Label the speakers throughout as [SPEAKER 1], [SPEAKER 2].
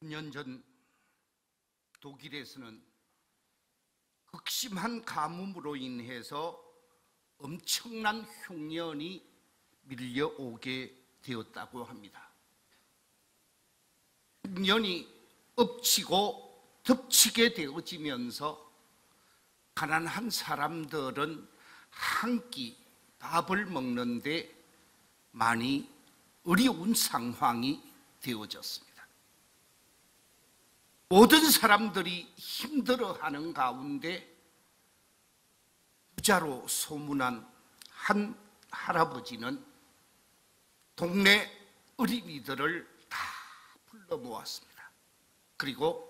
[SPEAKER 1] 년 전 독일에서는 극심한 가뭄으로 인해서 엄청난 흉년이 밀려오게 되었다고 합니다. 흉년이 엎치고 덮치게 되어지면서 가난한 사람들은 한 끼 밥을 먹는데 많이 어려운 상황이 되어졌습니다. 모든 사람들이 힘들어하는 가운데 부자로 소문난 한 할아버지는 동네 어린이들을 다 불러 모았습니다. 그리고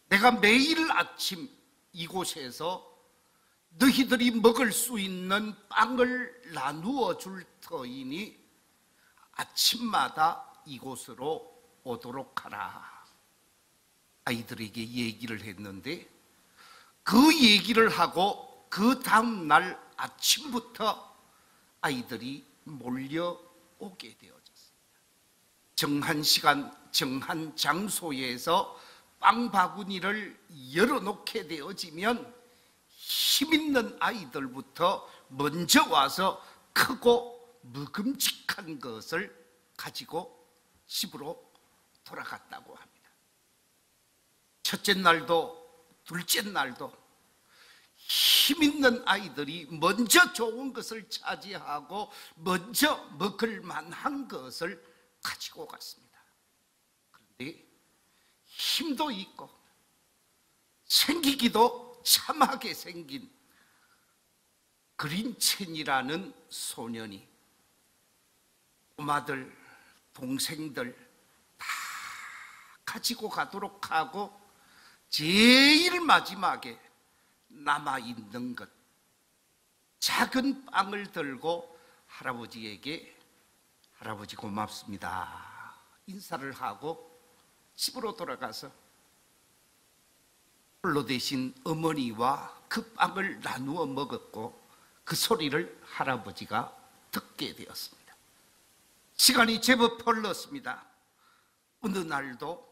[SPEAKER 1] 내가 매일 아침 이곳에서 너희들이 먹을 수 있는 빵을 나누어 줄 터이니 아침마다 이곳으로 오도록 하라. 아이들에게 얘기를 했는데 그 얘기를 하고 그 다음 날 아침부터 아이들이 몰려오게 되어졌습니다. 정한 시간, 정한 장소에서 빵 바구니를 열어놓게 되어지면 힘있는 아이들부터 먼저 와서 크고 먹음직한 것을 가지고 집으로 돌아갔다고 합니다. 첫째 날도 둘째 날도 힘있는 아이들이 먼저 좋은 것을 차지하고 먼저 먹을 만한 것을 가지고 갔습니다. 그런데 힘도 있고 생기기도 참하게 생긴 그린첸이라는 소년이 꼬마들, 동생들 다 가지고 가도록 하고 제일 마지막에 남아있는 것, 작은 빵을 들고 할아버지에게 할아버지 고맙습니다 인사를 하고 집으로 돌아가서 홀로 되신 어머니와 그 빵을 나누어 먹었고 그 소리를 할아버지가 듣게 되었습니다. 시간이 제법 흘렀습니다. 어느 날도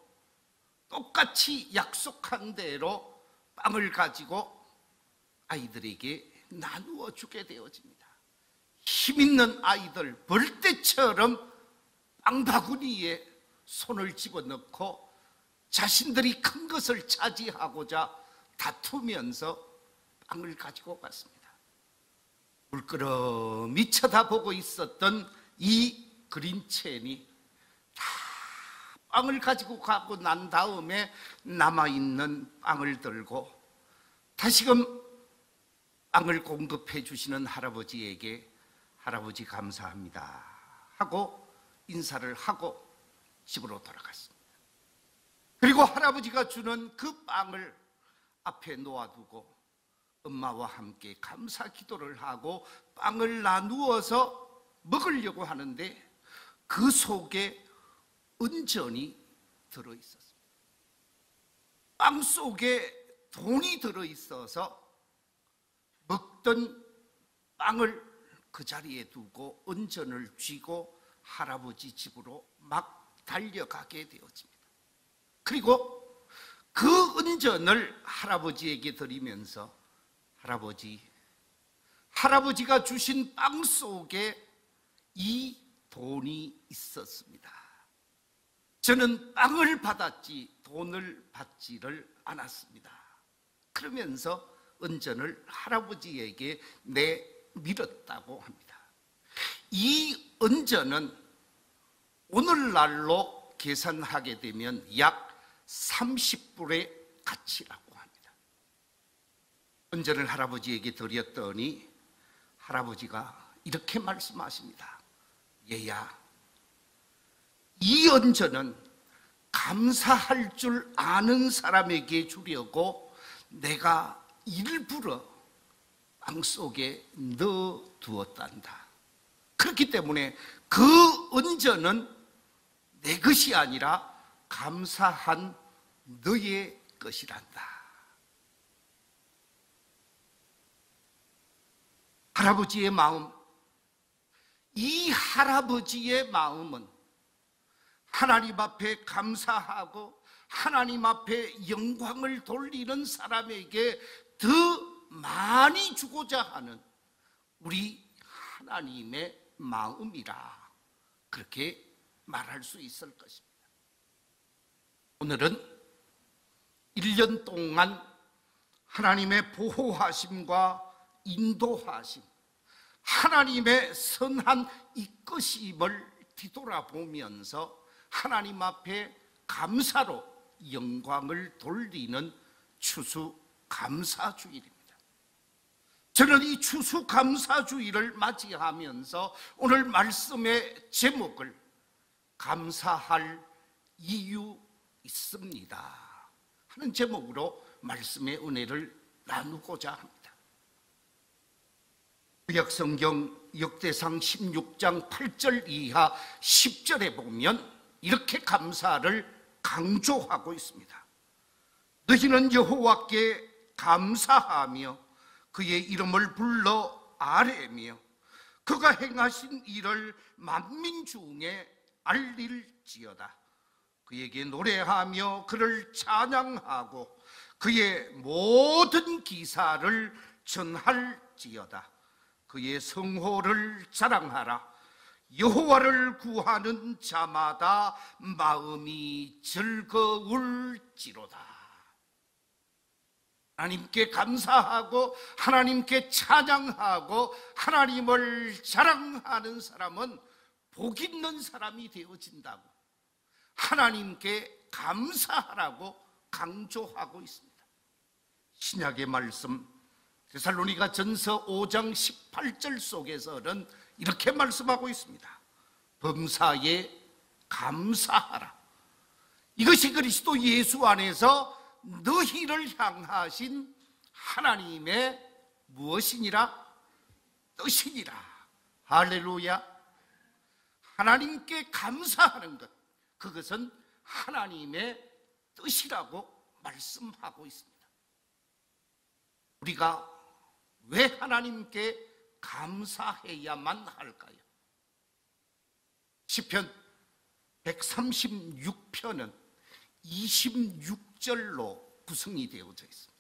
[SPEAKER 1] 똑같이 약속한 대로 빵을 가지고 아이들에게 나누어 주게 되어집니다. 힘있는 아이들 벌떼처럼 빵 바구니에 손을 집어넣고 자신들이 큰 것을 차지하고자 다투면서 빵을 가지고 갔습니다. 물끄러미 쳐다보고 있었던 이 그린첸이 다 빵을 가지고 가고 난 다음에 남아있는 빵을 들고 다시금 빵을 공급해 주시는 할아버지에게 할아버지 감사합니다 하고 인사를 하고 집으로 돌아갔습니다. 그리고 할아버지가 주는 그 빵을 앞에 놓아두고 엄마와 함께 감사 기도를 하고 빵을 나누어서 먹으려고 하는데 그 속에 은전이 들어있었습니다. 빵 속에 돈이 들어있어서 먹던 빵을 그 자리에 두고 은전을 쥐고 할아버지 집으로 막 달려가게 되어집니다. 그리고 그 은전을 할아버지에게 드리면서 할아버지가 주신 빵 속에 이 돈이 있었습니다. 저는 빵을 받았지 돈을 받지를 않았습니다. 그러면서 은전을 할아버지에게 내밀었다고 합니다. 이 은전은 오늘날로 계산하게 되면 약 30불의 가치라고 합니다. 은전을 할아버지에게 드렸더니 할아버지가 이렇게 말씀하십니다. 얘야, 이 은전은 감사할 줄 아는 사람에게 주려고 내가 일부러 빵 속에 넣어두었단다. 그렇기 때문에 그 은전은 내 것이 아니라 감사한 너의 것이란다. 할아버지의 마음, 이 할아버지의 마음은 하나님 앞에 감사하고 하나님 앞에 영광을 돌리는 사람에게 더 많이 주고자 하는 우리 하나님의 마음이라 그렇게 말할 수 있을 것입니다. 오늘은 1년 동안 하나님의 보호하심과 인도하심, 하나님의 선한 이끄심을 뒤돌아보면서 하나님 앞에 감사로 영광을 돌리는 추수감사주일입니다. 저는 이 추수감사주일을 맞이하면서 오늘 말씀의 제목을 감사할 이유 있습니다 하는 제목으로 말씀의 은혜를 나누고자 합니다. 구약성경 역대상 16장 8절 이하 10절에 보면 이렇게 감사를 강조하고 있습니다. 너희는 여호와께 감사하며 그의 이름을 불러 아뢰며 그가 행하신 일을 만민 중에 알릴지어다. 그에게 노래하며 그를 찬양하고 그의 모든 기사를 전할지어다. 그의 성호를 자랑하라. 여호와를 구하는 자마다 마음이 즐거울지로다. 하나님께 감사하고 하나님께 찬양하고 하나님을 자랑하는 사람은 복 있는 사람이 되어진다고 하나님께 감사하라고 강조하고 있습니다. 신약의 말씀 데살로니가 전서 5장 18절 속에서는 이렇게 말씀하고 있습니다. 범사에 감사하라. 이것이 그리스도 예수 안에서 너희를 향하신 하나님의 무엇이니라? 뜻이니라. 할렐루야. 하나님께 감사하는 것, 그것은 하나님의 뜻이라고 말씀하고 있습니다. 우리가 왜 하나님께 감사해야만 할까요? 시편 136편은 26절로 구성이 되어져 있습니다.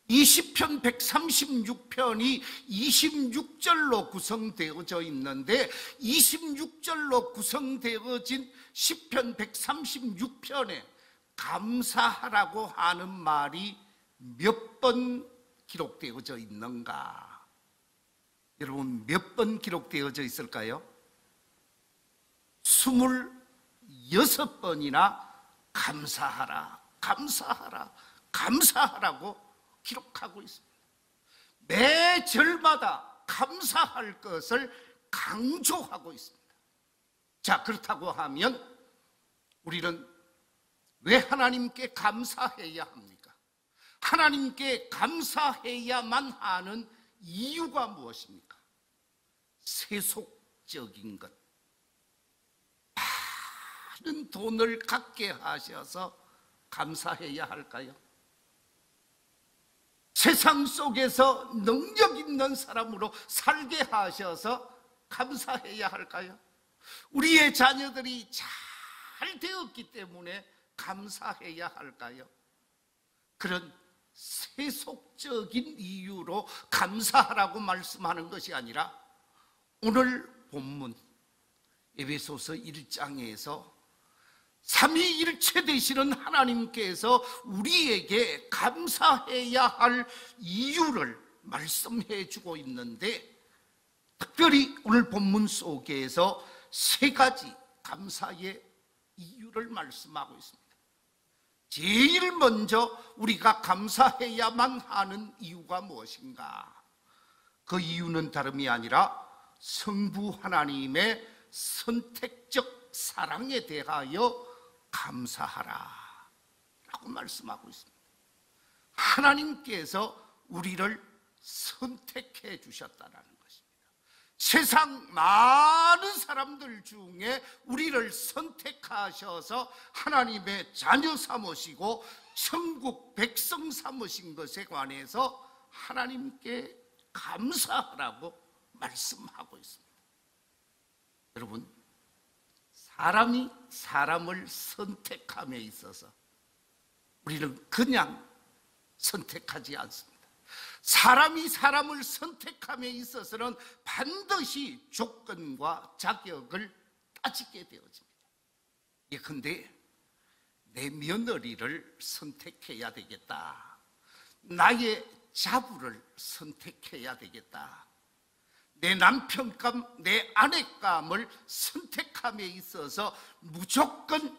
[SPEAKER 1] 이 시편 136편이 26절로 구성되어져 있는데 26절로 구성되어진 시편 136편에 감사하라고 하는 말이 몇 번 기록되어져 있는가? 여러분 몇 번 기록되어져 있을까요? 26번이나 감사하라, 감사하라, 감사하라고 기록하고 있습니다. 매 절마다 감사할 것을 강조하고 있습니다. 자, 그렇다고 하면 우리는 왜 하나님께 감사해야 합니까? 하나님께 감사해야만 하는 이유가 무엇입니까? 세속적인 것, 많은 돈을 갖게 하셔서 감사해야 할까요? 세상 속에서 능력 있는 사람으로 살게 하셔서 감사해야 할까요? 우리의 자녀들이 잘 되었기 때문에 감사해야 할까요? 그런 세속적인 이유로 감사하라고 말씀하는 것이 아니라 오늘 본문 에베소서 1장에서 삼위일체 되시는 하나님께서 우리에게 감사해야 할 이유를 말씀해 주고 있는데, 특별히 오늘 본문 속에서 세 가지 감사의 이유를 말씀하고 있습니다. 제일 먼저 우리가 감사해야만 하는 이유가 무엇인가? 그 이유는 다름이 아니라 성부 하나님의 선택적 사랑에 대하여 감사하라 라고 말씀하고 있습니다. 하나님께서 우리를 선택해 주셨다는 것입니다. 세상 많은 사람들 중에 우리를 선택하셔서 하나님의 자녀 삼으시고 천국 백성 삼으신 것에 관해서 하나님께 감사하라고 말씀하고 있습니다. 여러분, 사람이 사람을 선택함에 있어서 우리는 그냥 선택하지 않습니다. 사람이 사람을 선택함에 있어서는 반드시 조건과 자격을 따지게 되어집니다. 예컨대 내 며느리를 선택해야 되겠다, 나의 자부를 선택해야 되겠다, 내 남편감, 내 아내감을 선택함에 있어서 무조건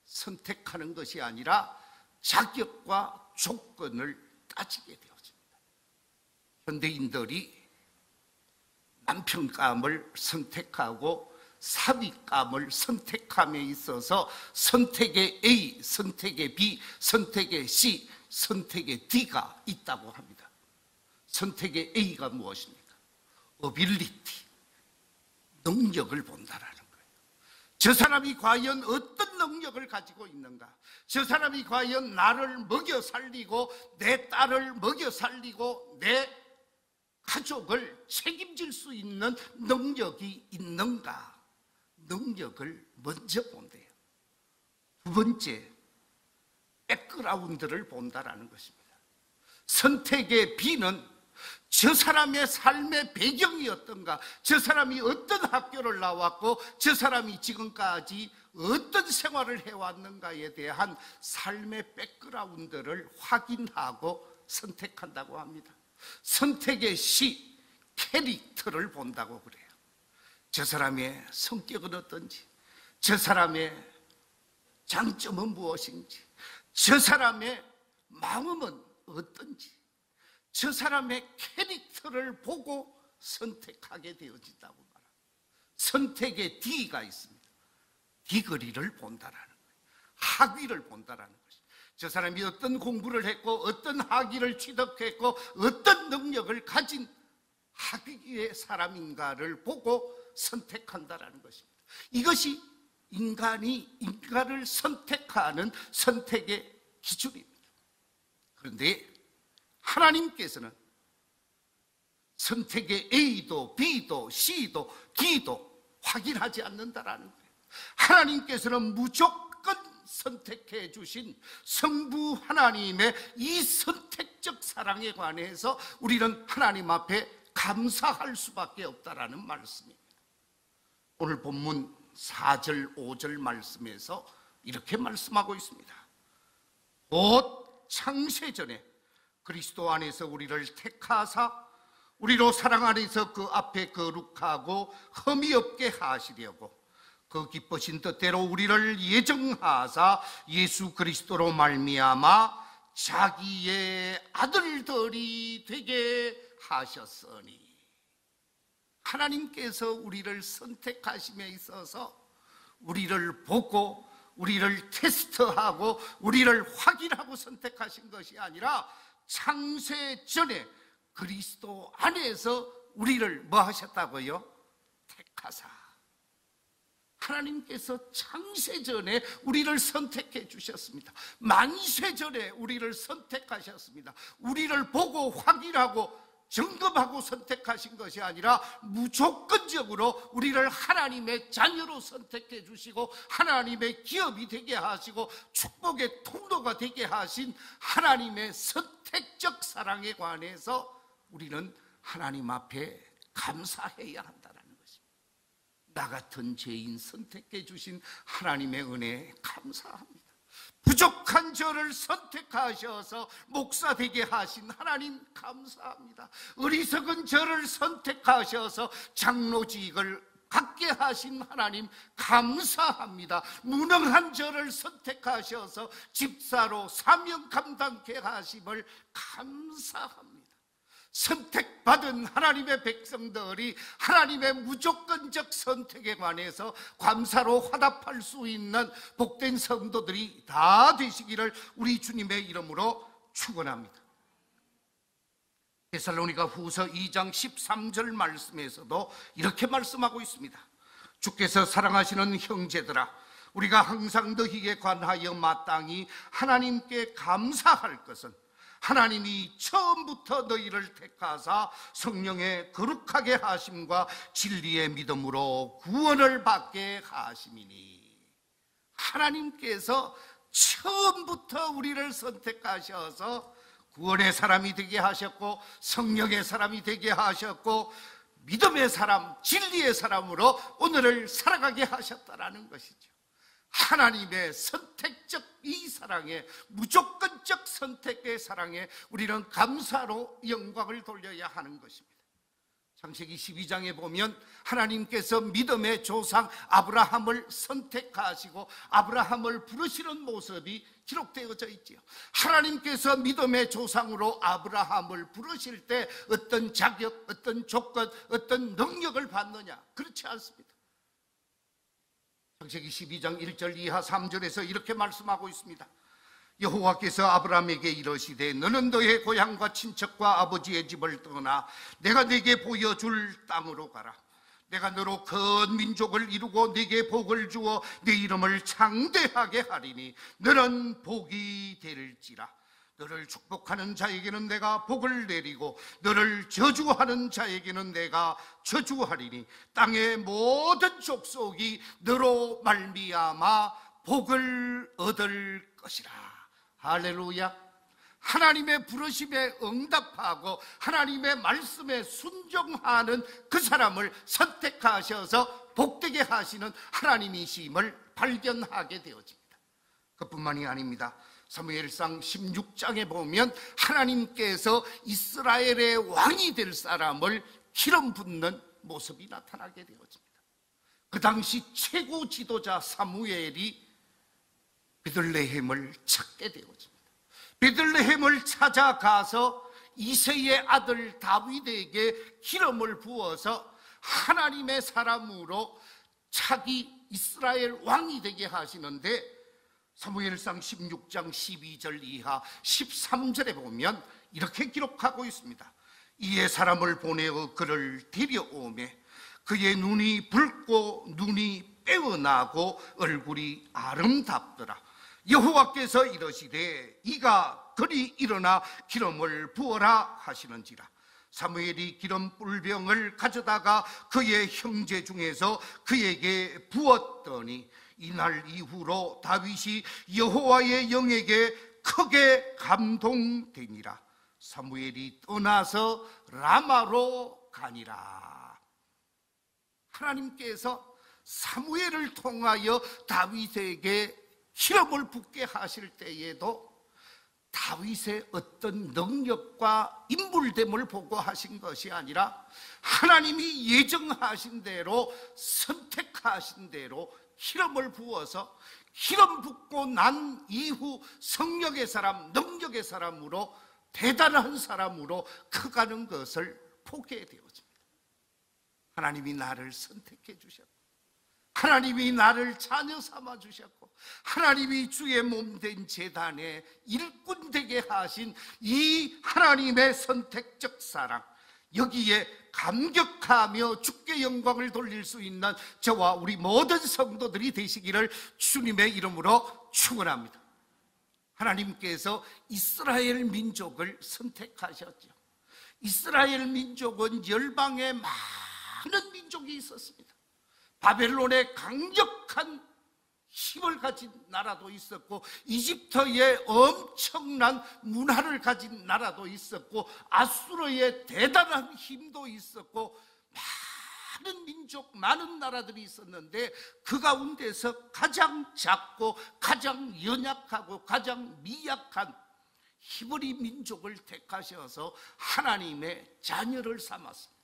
[SPEAKER 1] 선택하는 것이 아니라 자격과 조건을 따지게 되어집니다. 현대인들이 남편감을 선택하고 사위감을 선택함에 있어서 선택의 A, 선택의 B, 선택의 C, 선택의 D가 있다고 합니다. 선택의 A가 무엇입니까? 어빌리티, 능력을 본다라는 거예요. 저 사람이 과연 어떤 능력을 가지고 있는가? 저 사람이 과연 나를 먹여 살리고 내 딸을 먹여 살리고 내 가족을 책임질 수 있는 능력이 있는가? 능력을 먼저 본대요. 두 번째, 백그라운드를 본다라는 것입니다. 선택의 B는 저 사람의 삶의 배경이 어떤가, 저 사람이 어떤 학교를 나왔고 저 사람이 지금까지 어떤 생활을 해왔는가에 대한 삶의 백그라운드를 확인하고 선택한다고 합니다. 선택의 C, 캐릭터를 본다고 그래요. 저 사람의 성격은 어떤지, 저 사람의 장점은 무엇인지, 저 사람의 마음은 어떤지, 저 사람의 캐릭터를 보고 선택하게 되어진다고 말합니다. 선택의 D가 있습니다. 디그리를 본다라는 거예요. 학위를 본다라는 것이죠. 저 사람이 어떤 공부를 했고 어떤 학위를 취득했고 어떤 능력을 가진 학위의 사람인가를 보고 선택한다라는 것입니다. 이것이 인간을 선택하는 선택의 기준입니다. 그런데 하나님께서는 선택의 A도 B도 C도 D도 확인하지 않는다라는 거예요. 하나님께서는 무조건 선택해 주신 성부 하나님의 이 선택적 사랑에 관해서 우리는 하나님 앞에 감사할 수밖에 없다라는 말씀입니다. 오늘 본문 4절 5절 말씀에서 이렇게 말씀하고 있습니다. 곧 창세전에 그리스도 안에서 우리를 택하사 우리로 사랑 안에서 그 앞에 거룩하고 흠이 없게 하시려고 그 기쁘신 뜻대로 우리를 예정하사 예수 그리스도로 말미암아 자기의 아들들이 되게 하셨으니, 하나님께서 우리를 선택하심에 있어서 우리를 보고 우리를 테스트하고 우리를 확인하고 선택하신 것이 아니라 창세 전에 그리스도 안에서 우리를 뭐 하셨다고요? 택하사. 하나님께서 창세 전에 우리를 선택해 주셨습니다. 만세 전에 우리를 선택하셨습니다. 우리를 보고 확인하고 점검하고 선택하신 것이 아니라 무조건적으로 우리를 하나님의 자녀로 선택해 주시고 하나님의 기업이 되게 하시고 축복의 통로가 되게 하신 하나님의 선택적 사랑에 관해서 우리는 하나님 앞에 감사해야 한다는 것입니다. 나 같은 죄인 선택해 주신 하나님의 은혜에 감사합니다. 부족한 저를 선택하셔서 목사 되게 하신 하나님 감사합니다. 어리석은 저를 선택하셔서 장로직을 갖게 하신 하나님 감사합니다. 무능한 저를 선택하셔서 집사로 사명 감당케 하심을 감사합니다. 선택받은 하나님의 백성들이 하나님의 무조건적 선택에 관해서 감사로 화답할 수 있는 복된 성도들이 다 되시기를 우리 주님의 이름으로 축원합니다. 데살로니가 후서 2장 13절 말씀에서도 이렇게 말씀하고 있습니다. 주께서 사랑하시는 형제들아, 우리가 항상 너희에 관하여 마땅히 하나님께 감사할 것은 하나님이 처음부터 너희를 택하사 성령의 거룩하게 하심과 진리의 믿음으로 구원을 받게 하심이니. 하나님께서 처음부터 우리를 선택하셔서 구원의 사람이 되게 하셨고, 성령의 사람이 되게 하셨고, 믿음의 사람, 진리의 사람으로 오늘을 살아가게 하셨다라는 것이죠. 하나님의 선택적 이 사랑에, 무조건적 선택의 사랑에 우리는 감사로 영광을 돌려야 하는 것입니다. 창세기 12장에 보면 하나님께서 믿음의 조상 아브라함을 선택하시고 아브라함을 부르시는 모습이 기록되어져 있지요. 하나님께서 믿음의 조상으로 아브라함을 부르실 때 어떤 자격, 어떤 조건, 어떤 능력을 받느냐? 그렇지 않습니다. 창세기 12장 1절 이하 3절에서 이렇게 말씀하고 있습니다. 여호와께서 아브라함에게 이르시되 너는 너의 고향과 친척과 아버지의 집을 떠나 내가 네게 보여줄 땅으로 가라. 내가 너로 큰 민족을 이루고 네게 복을 주어 네 이름을 창대하게 하리니 너는 복이 될지라. 너를 축복하는 자에게는 내가 복을 내리고 너를 저주하는 자에게는 내가 저주하리니 땅의 모든 족속이 너로 말미암아 복을 얻을 것이라. 할렐루야. 하나님의 부르심에 응답하고 하나님의 말씀에 순종하는 그 사람을 선택하셔서 복되게 하시는 하나님이심을 발견하게 되어집니다. 그뿐만이 아닙니다. 사무엘상 16장에 보면 하나님께서 이스라엘의 왕이 될 사람을 기름 붓는 모습이 나타나게 되어집니다. 그 당시 최고 지도자 사무엘이 베들레헴을 찾게 되어집니다. 베들레헴을 찾아가서 이새의 아들 다윗에게 기름을 부어서 하나님의 사람으로 차기 이스라엘 왕이 되게 하시는데, 사무엘상 16장 12절 이하 13절에 보면 이렇게 기록하고 있습니다. 이에 사람을 보내어 그를 데려오매 그의 눈이 붉고 눈이 빼어나고 얼굴이 아름답더라. 여호와께서 이르시되 이가 그리 일어나 기름을 부어라 하시는지라. 사무엘이 기름 뿔병을 가져다가 그의 형제 중에서 그에게 부었더니 이날 이후로 다윗이 여호와의 영에게 크게 감동되니라. 사무엘이 떠나서 라마로 가니라. 하나님께서 사무엘을 통하여 다윗에게 기름을 붓게 하실 때에도 다윗의 어떤 능력과 인물됨을 보고 하신 것이 아니라 하나님이 예정하신 대로, 선택하신 대로 기름을 부어서 기름 붓고 난 이후 성령의 사람, 능력의 사람으로, 대단한 사람으로 커가는 것을 보게 되어집니다. 하나님이 나를 선택해 주셨고, 하나님이 나를 자녀 삼아 주셨고, 하나님이 주의 몸된 제단의 일꾼 되게 하신 이 하나님의 선택적 사랑, 여기에 감격하며 주께 영광을 돌릴 수 있는 저와 우리 모든 성도들이 되시기를 주님의 이름으로 축원합니다. 하나님께서 이스라엘 민족을 선택하셨죠. 이스라엘 민족은 열방에 많은 민족이 있었습니다. 바벨론의 강력한 힘을 가진 나라도 있었고, 이집트의 엄청난 문화를 가진 나라도 있었고, 아수르의 대단한 힘도 있었고, 많은 민족, 많은 나라들이 있었는데 그 가운데서 가장 작고 가장 연약하고 가장 미약한 히브리 민족을 택하셔서 하나님의 자녀를 삼았습니다.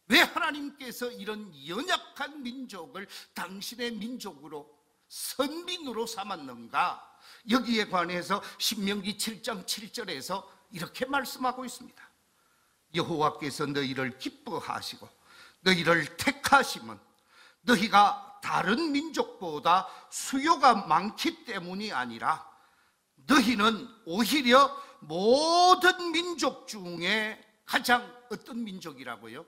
[SPEAKER 1] 왜 하나님께서 이런 연약한 민족을 당신의 민족으로, 선민으로 삼았는가? 여기에 관해서 신명기 7장 7절에서 이렇게 말씀하고 있습니다. 여호와께서 너희를 기뻐하시고 너희를 택하심은 너희가 다른 민족보다 수요가 많기 때문이 아니라 너희는 오히려 모든 민족 중에 가장 어떤 민족이라고요?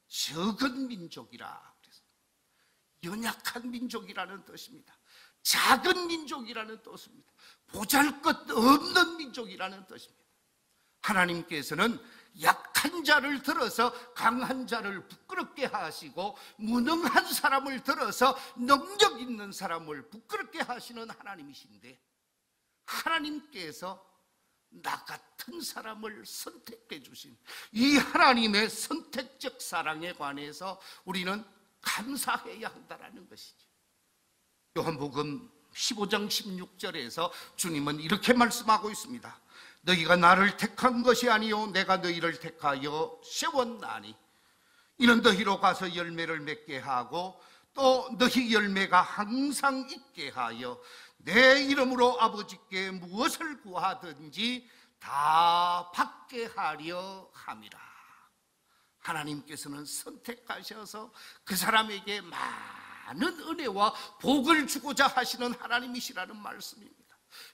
[SPEAKER 1] 적은 민족이라. 연약한 민족이라는 뜻입니다. 작은 민족이라는 뜻입니다. 보잘것없는 민족이라는 뜻입니다. 하나님께서는 약한 자를 들어서 강한 자를 부끄럽게 하시고, 무능한 사람을 들어서 능력 있는 사람을 부끄럽게 하시는 하나님이신데, 하나님께서 나 같은 사람을 선택해 주신 이 하나님의 선택적 사랑에 관해서 우리는 감사해야 한다는 것이죠. 요한복음 15장 16절에서 주님은 이렇게 말씀하고 있습니다. 너희가 나를 택한 것이 아니요 내가 너희를 택하여 세웠나니 이는 너희로 가서 열매를 맺게 하고 또 너희 열매가 항상 있게 하여 내 이름으로 아버지께 무엇을 구하든지 다 받게 하려 함이라. 하나님께서는 선택하셔서 그 사람에게 많은 은혜와 복을 주고자 하시는 하나님이시라는 말씀입니다.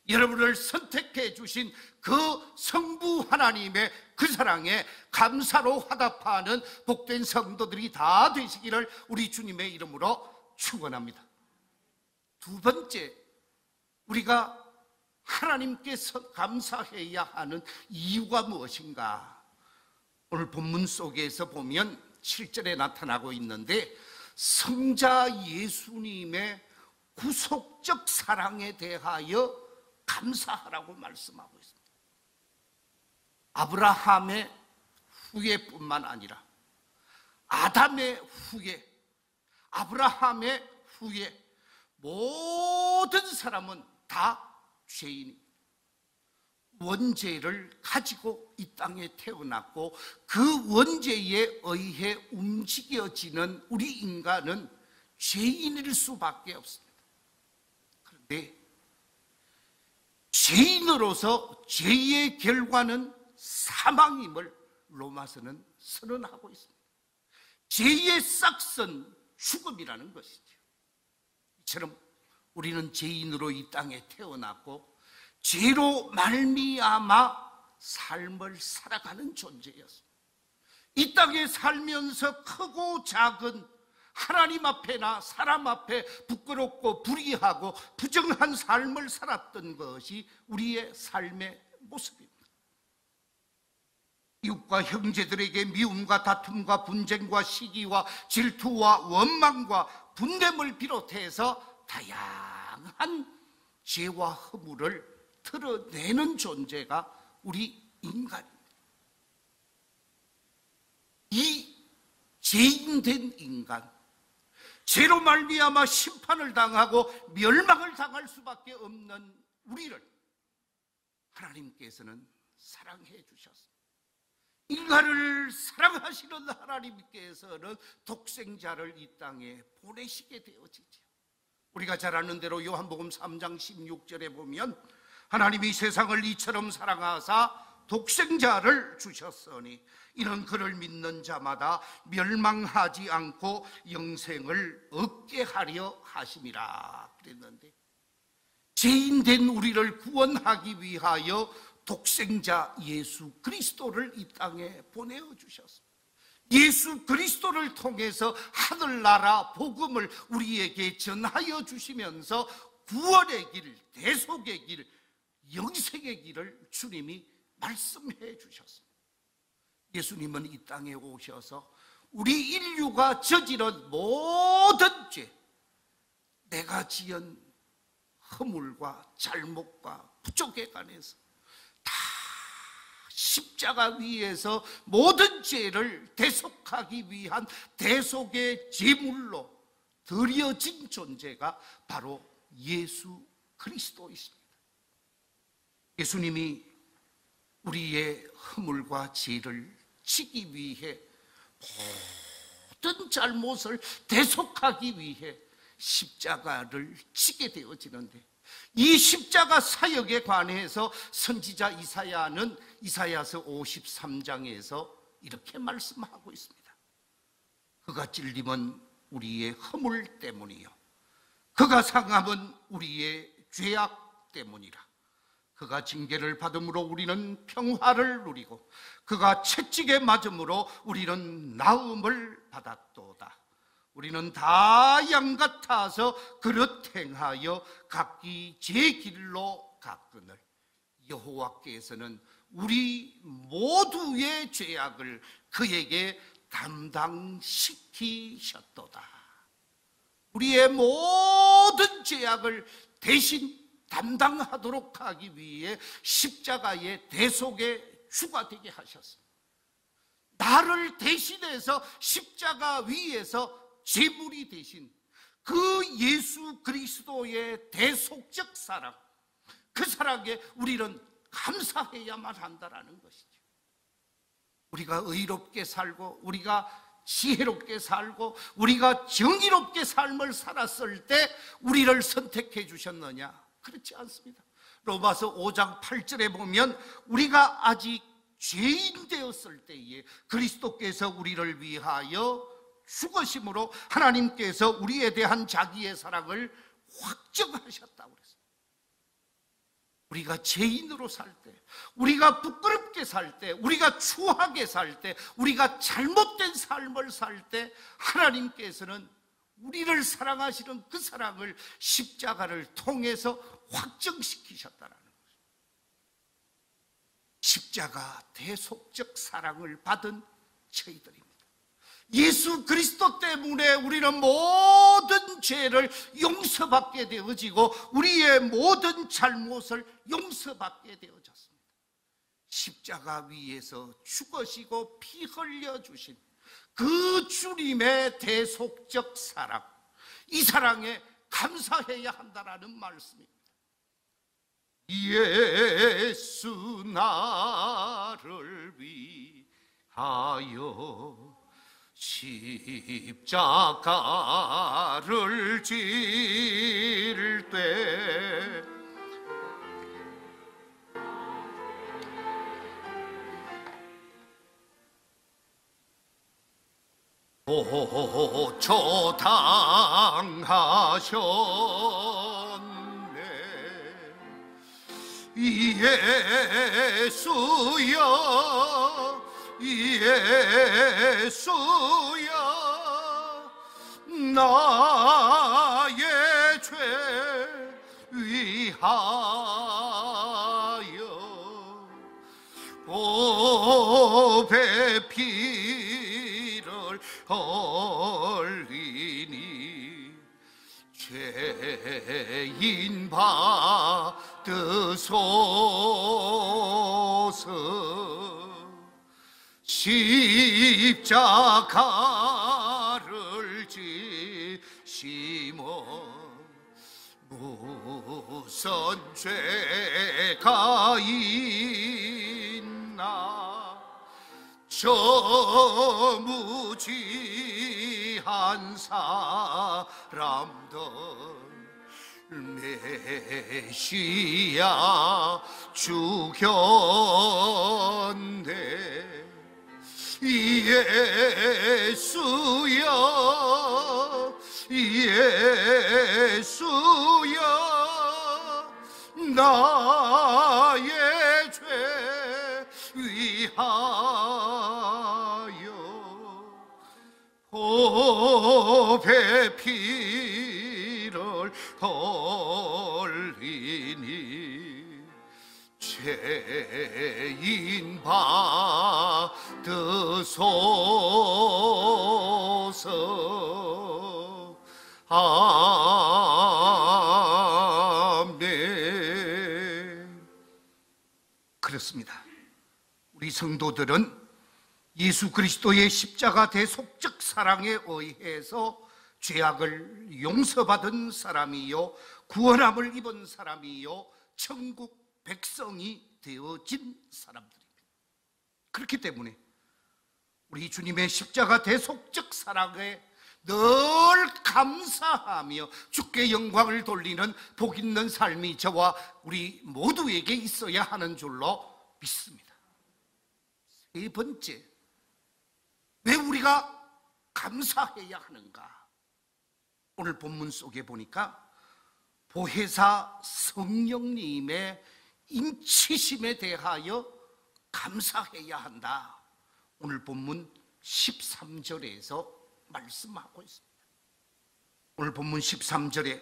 [SPEAKER 1] 여러분을 선택해 주신 그 성부 하나님의 그 사랑에 감사로 화답하는 복된 성도들이 다 되시기를 우리 주님의 이름으로 축원합니다. 두 번째, 우리가 하나님께 감사해야 하는 이유가 무엇인가? 오늘 본문 속에서 보면 7절에 나타나고 있는데, 성자 예수님의 구속적 사랑에 대하여 감사하라고 말씀하고 있습니다. 아브라함의 후예뿐만 아니라 아담의 후예, 아브라함의 후예, 모든 사람은 다 죄인입니다. 원죄를 가지고 이 땅에 태어났고 그 원죄에 의해 움직여지는 우리 인간은 죄인일 수밖에 없습니다. 그런데 죄인으로서 죄의 결과는 사망임을 로마서는 선언하고 있습니다. 죄의 싹은 죽음이라는 것이죠. 이처럼 우리는 죄인으로 이 땅에 태어났고 죄로 말미암아 삶을 살아가는 존재였습니다. 이 땅에 살면서 크고 작은 하나님 앞에나 사람 앞에 부끄럽고 불의하고 부정한 삶을 살았던 것이 우리의 삶의 모습입니다. 이웃과 형제들에게 미움과 다툼과 분쟁과 시기와 질투와 원망과 분냄을 비롯해서 다양한 죄와 허물을 드러내는 존재가 우리 인간입니다. 이 죄인된 인간, 죄로 말미암아 심판을 당하고 멸망을 당할 수밖에 없는 우리를 하나님께서는 사랑해 주셨습니다. 인간을 사랑하시는 하나님께서는 독생자를 이 땅에 보내시게 되어지죠. 우리가 잘 아는 대로 요한복음 3장 16절에 보면 하나님이 세상을 이처럼 사랑하사 독생자를 주셨으니 이는 그를 믿는 자마다 멸망하지 않고 영생을 얻게 하려 하심이라 그랬는데, 죄인된 우리를 구원하기 위하여 독생자 예수 그리스도를 이 땅에 보내어 주셨습니다. 예수 그리스도를 통해서 하늘나라 복음을 우리에게 전하여 주시면서 구원의 길, 대속의 길, 영생의 길을 주님이 말씀해 주셨습니다. 예수님은 이 땅에 오셔서 우리 인류가 저지른 모든 죄, 내가 지은 허물과 잘못과 부족에 관해서 다 십자가 위에서 모든 죄를 대속하기 위한 대속의 제물로 드려진 존재가 바로 예수 그리스도이십니다. 예수님이 우리의 허물과 죄를 지기 위해 모든 잘못을 대속하기 위해 십자가를 지게 되어지는데, 이 십자가 사역에 관해서 선지자 이사야는 이사야서 53장에서 이렇게 말씀하고 있습니다. 그가 찔림은 우리의 허물 때문이요 그가 상함은 우리의 죄악 때문이라. 그가 징계를 받음으로 우리는 평화를 누리고 그가 채찍에 맞음으로 우리는 나음을 받았도다. 우리는 다 양 같아서 그릇 행하여 각기 제 길로 갔거늘 여호와께서는 우리 모두의 죄악을 그에게 담당시키셨도다. 우리의 모든 죄악을 대신 담당하도록 하기 위해 십자가의 대속의 주가 되게 하셨습니다. 나를 대신해서 십자가 위에서 제물이 되신 그 예수 그리스도의 대속적 사랑, 그 사랑에 우리는 감사해야만 한다라는 것이죠. 우리가 의롭게 살고 우리가 지혜롭게 살고 우리가 정의롭게 삶을 살았을 때 우리를 선택해 주셨느냐? 그렇지 않습니다. 로마서 5장 8절에 보면 우리가 아직 죄인 되었을 때에 그리스도께서 우리를 위하여 죽으심으로 하나님께서 우리에 대한 자기의 사랑을 확정하셨다고 그랬어요. 우리가 죄인으로 살 때, 우리가 부끄럽게 살 때, 우리가 추하게 살 때, 우리가 잘못된 삶을 살 때 하나님께서는 우리를 사랑하시는 그 사랑을 십자가를 통해서 확정시키셨다는 거죠. 십자가 대속적 사랑을 받은 저희들입니다. 예수 그리스도 때문에 우리는 모든 죄를 용서받게 되어지고 우리의 모든 잘못을 용서받게 되어졌습니다. 십자가 위에서 죽으시고 피 흘려주신 그 주님의 대속적 사랑, 이 사랑에 감사해야 한다는 말씀입니다. 예수 나를 위하여 십자가를 질 때 고초당하셨네. 예수여 예수여 나의 죄 위하여 보배 피를 흘리니 죄인 받으소서. 십자가를 지시며 무슨 죄가 있나. 저 무지한 사람들 메시아 죽였네. 예수여 예수여 나의 죄 위하여 보배 피를 흘리니 죄인 받으소서. 아멘. 그렇습니다. 우리 성도들은 예수 그리스도의 십자가 대속적 사랑에 의해서 죄악을 용서받은 사람이요 구원함을 입은 사람이요 천국 백성이 되어진 사람들입니다. 그렇기 때문에 우리 주님의 십자가 대속적 사랑에 늘 감사하며 주께 영광을 돌리는 복 있는 삶이 저와 우리 모두에게 있어야 하는 줄로 믿습니다. 세 번째, 왜 우리가 감사해야 하는가? 오늘 본문 속에 보니까 보혜사 성령님의 인치심에 대하여 감사해야 한다. 오늘 본문 13절에서 말씀하고 있습니다. 오늘 본문 13절에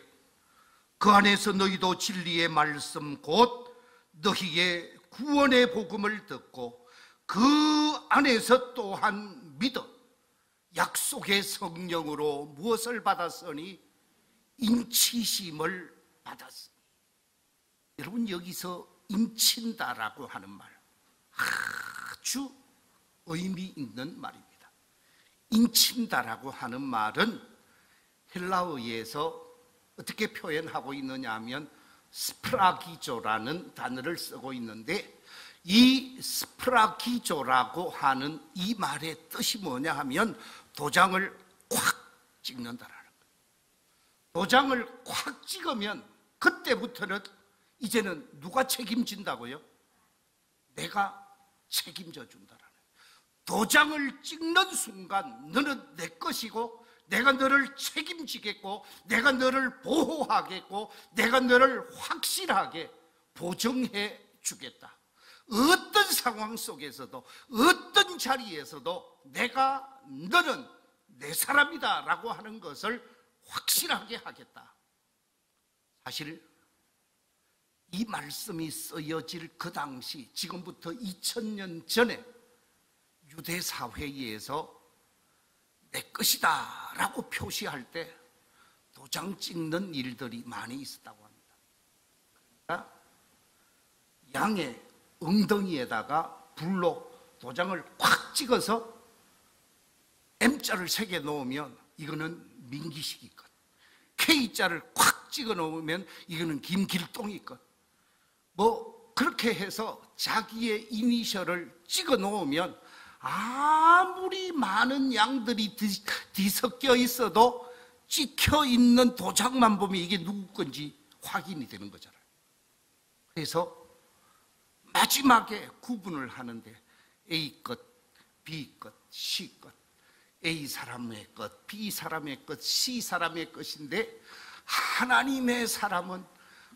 [SPEAKER 1] 그 안에서 너희도 진리의 말씀 곧 너희의 구원의 복음을 듣고 그 안에서 또한 믿어 약속의 성령으로 무엇을 받았으니 인치심을 받았으니. 여러분, 여기서 인친다라고 하는 말 아주 의미 있는 말입니다. 인친다라고 하는 말은 헬라어에서 어떻게 표현하고 있느냐 하면 스프라기조라는 단어를 쓰고 있는데, 이 스프라기조라고 하는 이 말의 뜻이 뭐냐 하면 도장을 콱 찍는다라는 거예요. 도장을 콱 찍으면 그때부터는 이제는 누가 책임진다고요? 내가 책임져 준다라는 거예요. 도장을 찍는 순간 너는 내 것이고 내가 너를 책임지겠고 내가 너를 보호하겠고 내가 너를 확실하게 보정해 주겠다. 어떤 상황 속에서도 어떤 자리에서도 내가 너는 내 사람이다 라고 하는 것을 확실하게 하겠다. 사실 이 말씀이 쓰여질 그 당시, 지금부터 2000년 전에 유대 사회에서 내 것이다 라고 표시할 때 도장 찍는 일들이 많이 있었다고 합니다. 그러니까 양의 엉덩이에다가 불로 도장을 콱 찍어서 M자를 새겨 놓으면 이거는 민기식이 것, K자를 콱 찍어 놓으면 이거는 김길동이 것, 뭐 그렇게 해서 자기의 이니셜을 찍어 놓으면 아무리 많은 양들이 뒤섞여 있어도 찍혀 있는 도장만 보면 이게 누구 건지 확인이 되는 거잖아요. 그래서 마지막에 구분을 하는데 A 것, B 것, C 것, A 사람의 것, B 사람의 것, C 사람의 것인데, 하나님의 사람은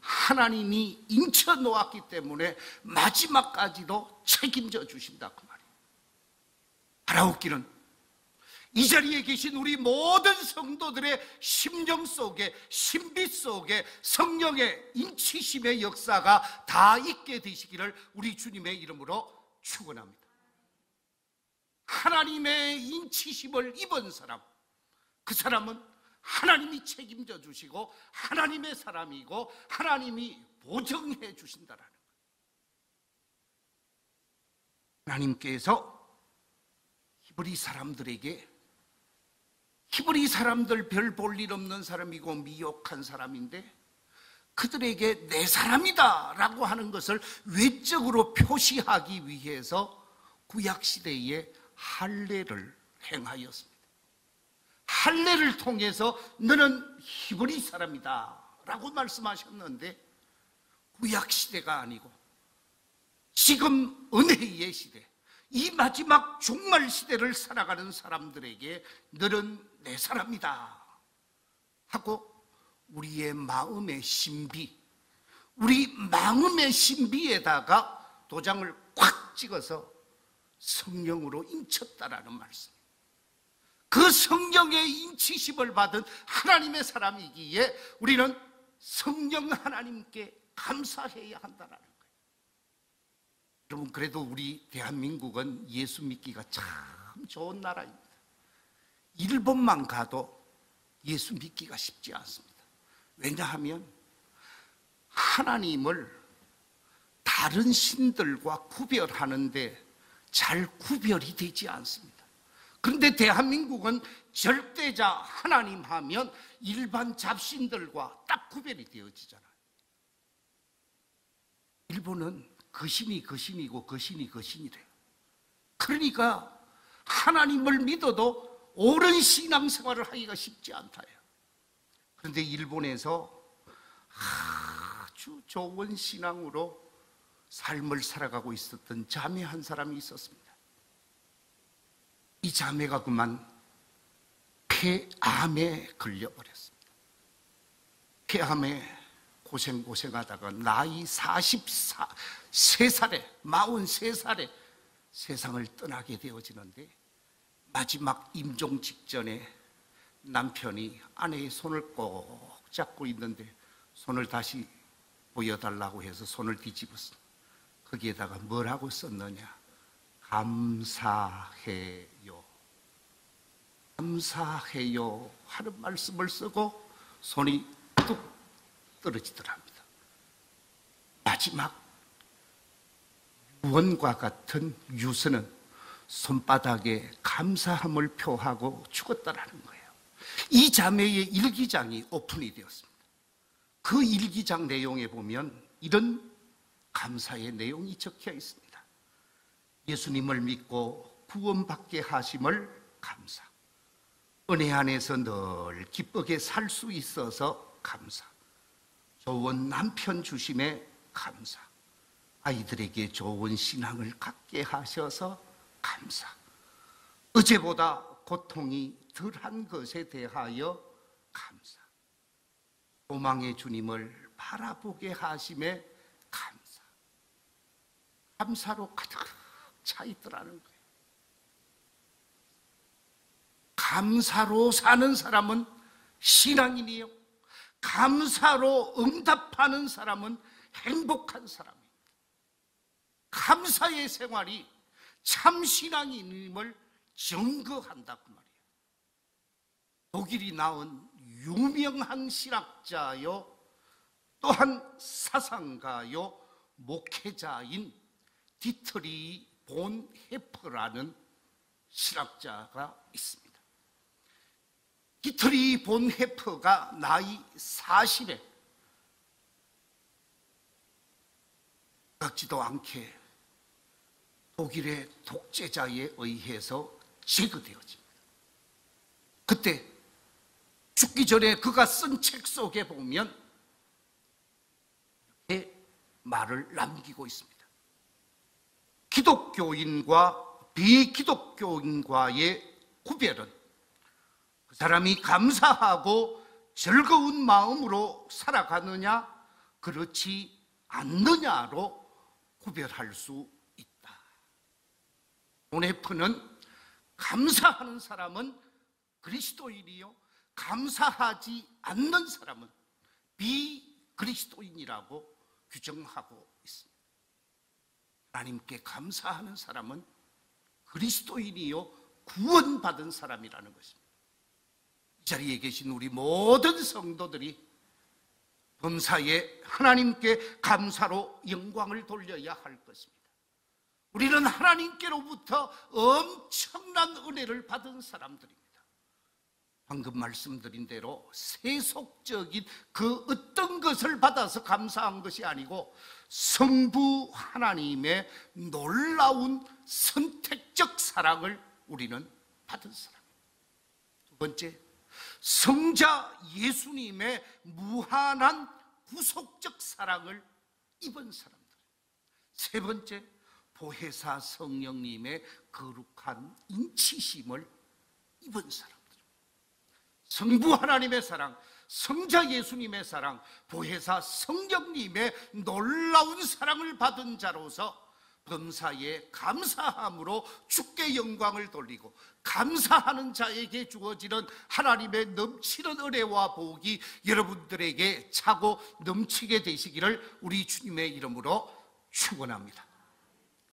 [SPEAKER 1] 하나님이 인쳐 놓았기 때문에 마지막까지도 책임져 주신다 그 말이에요. 바라옵기는 이 자리에 계신 우리 모든 성도들의 심령 속에, 신비 속에 성령의 인치심의 역사가 다 있게 되시기를 우리 주님의 이름으로 축원합니다. 하나님의 인치심을 입은 사람, 그 사람은 하나님이 책임져 주시고 하나님의 사람이고 하나님이 보정해 주신다라는 거예요. 하나님께서 히브리 사람들에게, 히브리 사람들 별 볼 일 없는 사람이고 미혹한 사람인데 그들에게 내 사람이다 라고 하는 것을 외적으로 표시하기 위해서 구약시대에 할례를 행하였습니다. 할례를 통해서 너는 히브리 사람이다 라고 말씀하셨는데, 구약시대가 아니고 지금 은혜의 시대, 이 마지막 종말 시대를 살아가는 사람들에게 너는 내 사람이다 하고 우리의 마음의 신비, 우리 마음의 신비에다가 도장을 꽉 찍어서 성령으로 인쳤다라는 말씀. 그 성령의 인치심을 받은 하나님의 사람이기에 우리는 성령 하나님께 감사해야 한다라는 거예요. 여러분, 그래도 우리 대한민국은 예수 믿기가 참 좋은 나라입니다. 일본만 가도 예수 믿기가 쉽지 않습니다. 왜냐하면 하나님을 다른 신들과 구별하는데 잘 구별이 되지 않습니다. 그런데 대한민국은 절대자 하나님 하면 일반 잡신들과 딱 구별이 되어지잖아요. 일본은 거신이 거신이고 거신이 거신이래요. 그러니까 하나님을 믿어도 옳은 신앙생활을 하기가 쉽지 않다요. 그런데 일본에서 아주 좋은 신앙으로 삶을 살아가고 있었던 자매 한 사람이 있었습니다. 이 자매가 그만 폐암에 걸려버렸습니다. 폐암에 고생하다가 나이 43살에 43살에 세상을 떠나게 되어지는데, 마지막 임종 직전에 남편이 아내의 손을 꼭 잡고 있는데 손을 다시 보여달라고 해서 손을 뒤집었습니다. 거기에다가 뭐라고 썼느냐? 감사해요. 감사해요 하는 말씀을 쓰고 손이 뚝 떨어지더랍니다. 마지막 유언과 같은 유서는 손바닥에 감사함을 표하고 죽었다라는 거예요. 이 자매의 일기장이 오픈이 되었습니다. 그 일기장 내용에 보면 이런 감사의 내용이 적혀 있습니다. 예수님을 믿고 구원받게 하심을 감사, 은혜 안에서 늘 기쁘게 살 수 있어서 감사, 좋은 남편 주심에 감사, 아이들에게 좋은 신앙을 갖게 하셔서 감사, 어제보다 고통이 덜한 것에 대하여 감사, 소망의 주님을 바라보게 하심에 감사, 감사로 가득 차 있더라는 거예요. 감사로 사는 사람은 신앙인이요, 감사로 응답하는 사람은 행복한 사람입니다. 감사의 생활이 참 신앙인임을 증거한다 그 말이에요. 독일이 낳은 유명한 신학자요, 또한 사상가요, 목회자인 디트리 본 헤퍼라는 신학자가 있습니다. 디트리 본 헤퍼가 나이 40에 같지도 않게 독일의 독재자에 의해서 제거되어집니다. 그때 죽기 전에 그가 쓴 책 속에 보면 이렇게 말을 남기고 있습니다. 기독교인과 비기독교인과의 구별은 그 사람이 감사하고 즐거운 마음으로 살아가느냐 그렇지 않느냐로 구별할 수 있다. 본헤프는 감사하는 사람은 그리스도인이요, 감사하지 않는 사람은 비그리스도인이라고 규정하고 있습니다. 하나님께 감사하는 사람은 그리스도인이요, 구원받은 사람이라는 것입니다. 이 자리에 계신 우리 모든 성도들이 범사에 하나님께 감사로 영광을 돌려야 할 것입니다. 우리는 하나님께로부터 엄청난 은혜를 받은 사람들입니다. 방금 말씀드린 대로 세속적인 그 어떤 것을 받아서 감사한 것이 아니고 성부 하나님의 놀라운 선택적 사랑을 우리는 받은 사람입니다. 두 번째, 성자 예수님의 무한한 구속적 사랑을 입은 사람들. 세 번째, 보혜사 성령님의 거룩한 인치심을 입은 사람들. 성부 하나님의 사랑, 성자 예수님의 사랑, 보혜사 성령님의 놀라운 사랑을 받은 자로서 범사에 감사함으로 주께 영광을 돌리고 감사하는 자에게 주어지는 하나님의 넘치는 은혜와 복이 여러분들에게 차고 넘치게 되시기를 우리 주님의 이름으로 축원합니다.